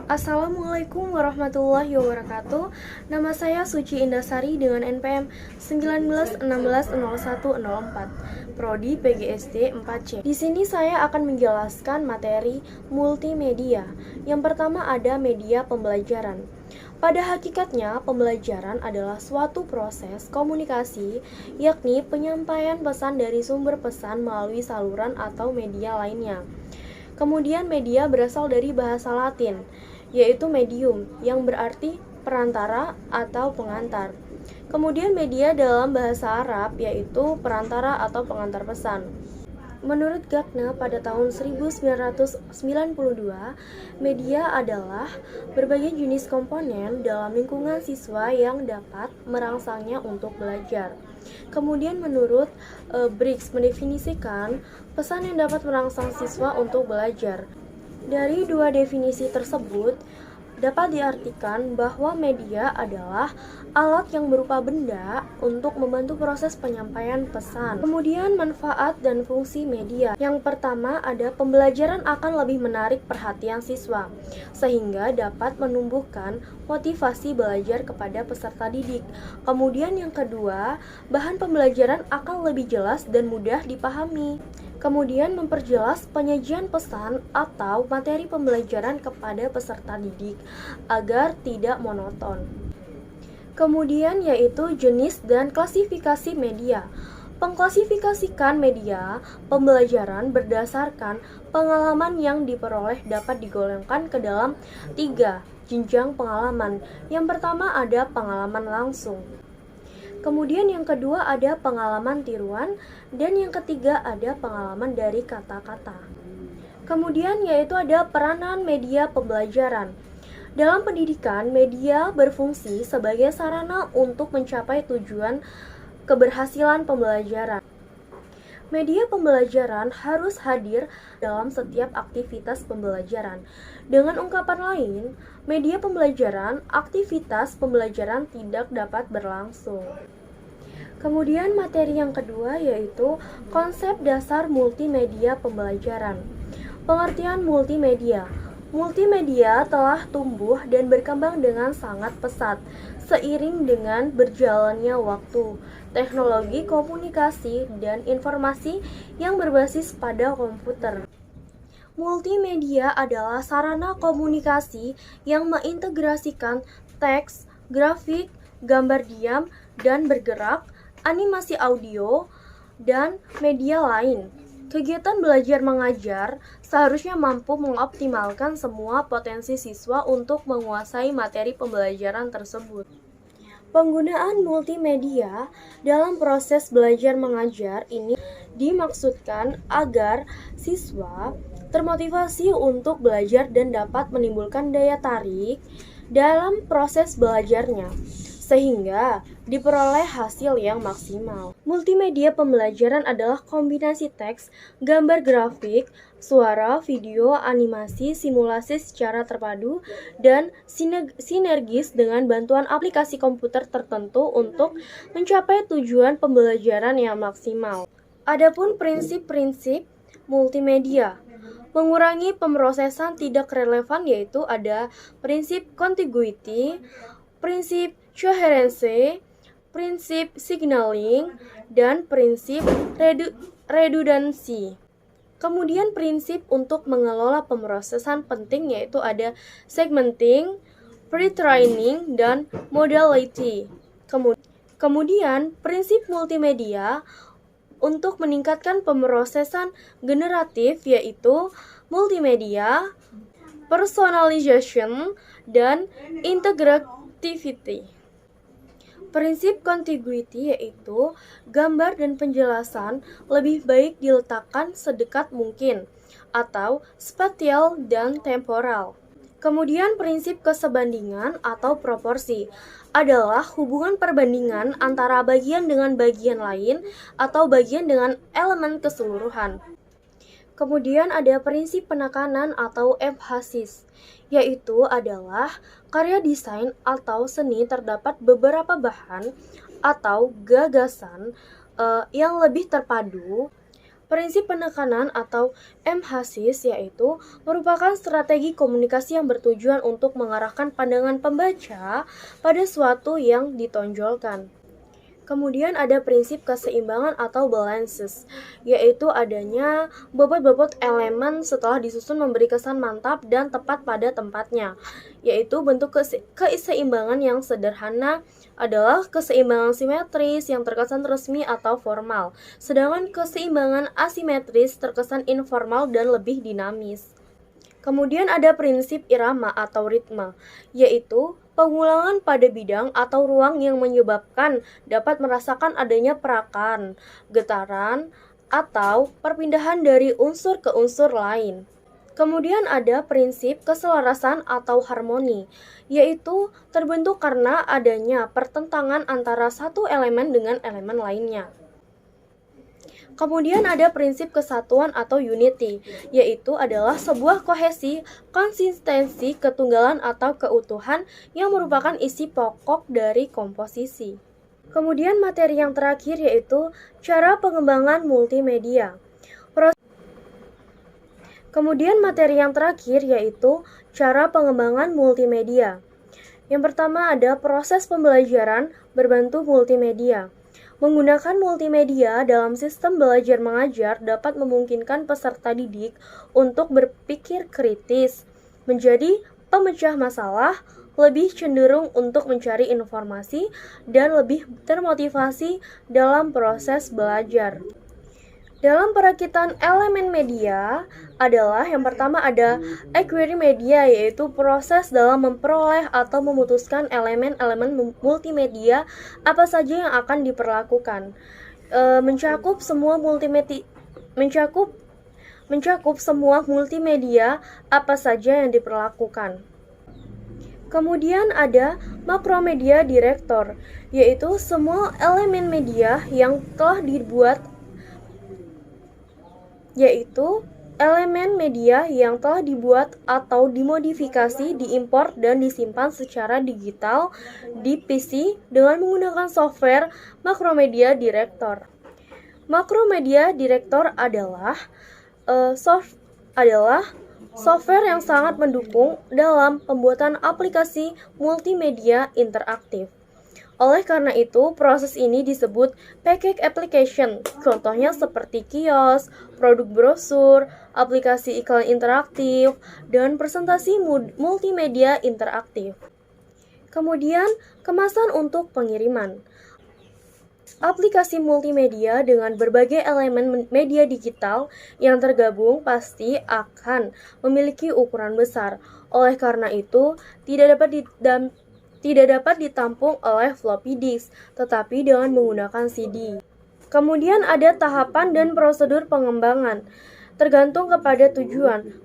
Assalamualaikum warahmatullahi wabarakatuh. Nama saya Suci Indasari dengan NPM 19160104, Prodi PGSD 4C. Di sini saya akan menjelaskan materi multimedia. Yang pertama ada media pembelajaran. Pada hakikatnya, pembelajaran adalah suatu proses komunikasi, yakni penyampaian pesan dari sumber pesan melalui saluran atau media lainnya. Kemudian media berasal dari bahasa Latin, yaitu medium, yang berarti perantara atau pengantar. Kemudian media dalam bahasa Arab, yaitu perantara atau pengantar pesan. Menurut Gagna pada tahun 1992, media adalah berbagai jenis komponen dalam lingkungan siswa yang dapat merangsangnya untuk belajar. Kemudian menurut Briggs mendefinisikan pesan yang dapat merangsang siswa untuk belajar. Dari dua definisi tersebut, dapat diartikan bahwa media adalah alat yang berupa benda untuk membantu proses penyampaian pesan. Kemudian manfaat dan fungsi media. Yang pertama ada pembelajaran akan lebih menarik perhatian siswa, sehingga dapat menumbuhkan motivasi belajar kepada peserta didik. Kemudian yang kedua, bahan pembelajaran akan lebih jelas dan mudah dipahami. Kemudian memperjelas penyajian pesan atau materi pembelajaran kepada peserta didik agar tidak monoton. Kemudian yaitu jenis dan klasifikasi media. Pengklasifikasikan media pembelajaran berdasarkan pengalaman yang diperoleh dapat digolongkan ke dalam 3 jenjang pengalaman. Yang pertama ada pengalaman langsung. Kemudian yang kedua ada pengalaman tiruan, dan yang ketiga ada pengalaman dari kata-kata. Kemudian yaitu ada peranan media pembelajaran. Dalam pendidikan, media berfungsi sebagai sarana untuk mencapai tujuan keberhasilan pembelajaran. Media pembelajaran harus hadir dalam setiap aktivitas pembelajaran. Dengan ungkapan lain, media pembelajaran, aktivitas pembelajaran tidak dapat berlangsung. Kemudian materi yang kedua yaitu konsep dasar multimedia pembelajaran. Pengertian multimedia. Multimedia telah tumbuh dan berkembang dengan sangat pesat seiring dengan berjalannya waktu, teknologi komunikasi dan informasi yang berbasis pada komputer. Multimedia adalah sarana komunikasi yang mengintegrasikan teks, grafik, gambar diam dan bergerak, animasi audio, dan media lain. Kegiatan belajar mengajar seharusnya mampu mengoptimalkan semua potensi siswa untuk menguasai materi pembelajaran tersebut. Penggunaan multimedia dalam proses belajar mengajar ini dimaksudkan agar siswa termotivasi untuk belajar dan dapat menimbulkan daya tarik dalam proses belajarnya, sehingga diperoleh hasil yang maksimal. Multimedia pembelajaran adalah kombinasi teks, gambar grafik, suara, video, animasi, simulasi secara terpadu, dan sinergis dengan bantuan aplikasi komputer tertentu untuk mencapai tujuan pembelajaran yang maksimal. Adapun prinsip-prinsip multimedia. Mengurangi pemrosesan tidak relevan yaitu ada prinsip contiguity, prinsip coherence, prinsip signaling, dan prinsip redundancy. Kemudian prinsip untuk mengelola pemrosesan penting yaitu ada segmenting, pre-training, dan modality. Kemudian prinsip multimedia untuk meningkatkan pemrosesan generatif yaitu multimedia, personalization, dan integrativity. Prinsip contiguity yaitu gambar dan penjelasan lebih baik diletakkan sedekat mungkin atau spatial dan temporal. Kemudian prinsip kesebandingan atau proporsi adalah hubungan perbandingan antara bagian dengan bagian lain atau bagian dengan elemen keseluruhan. Kemudian ada prinsip penekanan atau emphasis, yaitu adalah karya desain atau seni terdapat beberapa bahan atau gagasan yang lebih terpadu Prinsip penekanan atau MHSIS yaitu merupakan strategi komunikasi yang bertujuan untuk mengarahkan pandangan pembaca pada suatu yang ditonjolkan. Kemudian ada prinsip keseimbangan atau balances, yaitu adanya bobot-bobot elemen setelah disusun memberi kesan mantap dan tepat pada tempatnya, yaitu bentuk keseimbangan yang sederhana adalah keseimbangan simetris yang terkesan resmi atau formal, sedangkan keseimbangan asimetris terkesan informal dan lebih dinamis. Kemudian ada prinsip irama atau ritme, yaitu pengulangan pada bidang atau ruang yang menyebabkan dapat merasakan adanya perakan, getaran, atau perpindahan dari unsur ke unsur lain. Kemudian ada prinsip keselarasan atau harmoni, yaitu terbentuk karena adanya pertentangan antara satu elemen dengan elemen lainnya. Kemudian ada prinsip kesatuan atau unity, yaitu adalah sebuah kohesi, konsistensi, ketunggalan atau keutuhan yang merupakan isi pokok dari komposisi. Kemudian materi yang terakhir yaitu cara pengembangan multimedia. Yang pertama ada proses pembelajaran berbantu multimedia. Menggunakan multimedia dalam sistem belajar mengajar dapat memungkinkan peserta didik untuk berpikir kritis, menjadi pemecah masalah, lebih cenderung untuk mencari informasi, dan lebih termotivasi dalam proses belajar. Dalam perakitan elemen media adalah yang pertama ada acquiring media, yaitu proses dalam memperoleh atau memutuskan elemen-elemen multimedia apa saja yang akan diperlakukan. Mencakup semua multimedia apa saja yang diperlakukan. Kemudian ada makromedia director, yaitu semua elemen media yang telah dibuat atau dimodifikasi, diimpor dan disimpan secara digital di PC dengan menggunakan software Macromedia Director. Macromedia Director adalah software yang sangat mendukung dalam pembuatan aplikasi multimedia interaktif. Oleh karena itu, proses ini disebut package application. Contohnya seperti kios, produk brosur, aplikasi iklan interaktif, dan presentasi multimedia interaktif. Kemudian, kemasan untuk pengiriman. Aplikasi multimedia dengan berbagai elemen media digital yang tergabung pasti akan memiliki ukuran besar. Oleh karena itu, tidak dapat ditampung oleh floppy disk, tetapi dengan menggunakan CD. Kemudian ada tahapan dan prosedur pengembangan, tergantung kepada tujuan.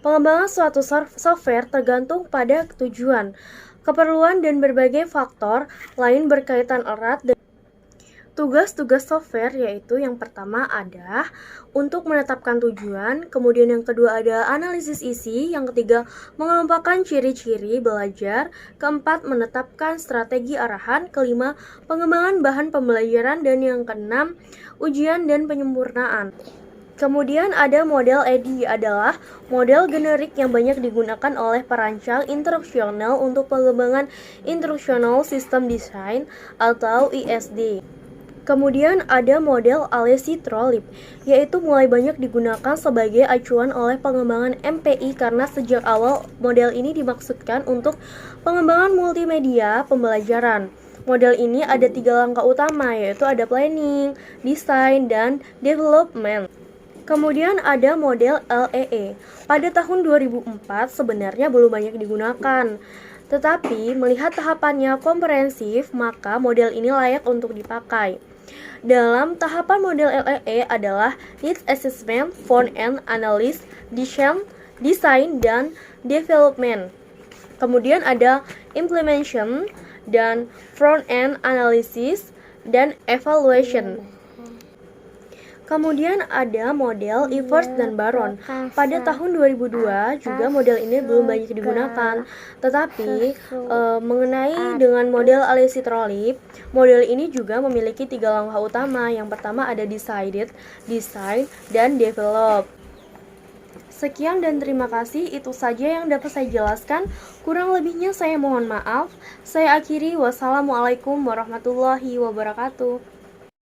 Pengembangan suatu software tergantung pada tujuan, keperluan, dan berbagai faktor lain berkaitan erat dengan tugas-tugas software, yaitu yang pertama ada untuk menetapkan tujuan, kemudian yang kedua ada analisis isi, yang ketiga mengelompokkan ciri-ciri belajar, keempat menetapkan strategi arahan, kelima pengembangan bahan pembelajaran, dan yang keenam ujian dan penyempurnaan. Kemudian ada model EDI, adalah model generik yang banyak digunakan oleh perancang instruksional untuk pengembangan Instructional System Design atau ISD. Kemudian ada model Alesi-Trolip, yaitu mulai banyak digunakan sebagai acuan oleh pengembangan MPI karena sejak awal model ini dimaksudkan untuk pengembangan multimedia pembelajaran. Model ini ada 3 langkah utama, yaitu ada planning, design, dan development. Kemudian ada model LEE. Pada tahun 2004 sebenarnya belum banyak digunakan. Tetapi melihat tahapannya komprehensif, maka model ini layak untuk dipakai. Dalam tahapan model LEE adalah Needs Assessment, Front-End Analysis, Design, dan Development. Kemudian ada Implementation dan Front-End Analysis dan Evaluation. Kemudian ada model Evers dan Baron. Pada tahun 2002 juga model ini belum banyak digunakan. Tetapi mengenai dengan model Alesi-Trolip, model ini juga memiliki 3 langkah utama. Yang pertama ada decided, design, dan develop. Sekian dan terima kasih, itu saja yang dapat saya jelaskan. Kurang lebihnya saya mohon maaf. Saya akhiri, wassalamualaikum warahmatullahi wabarakatuh.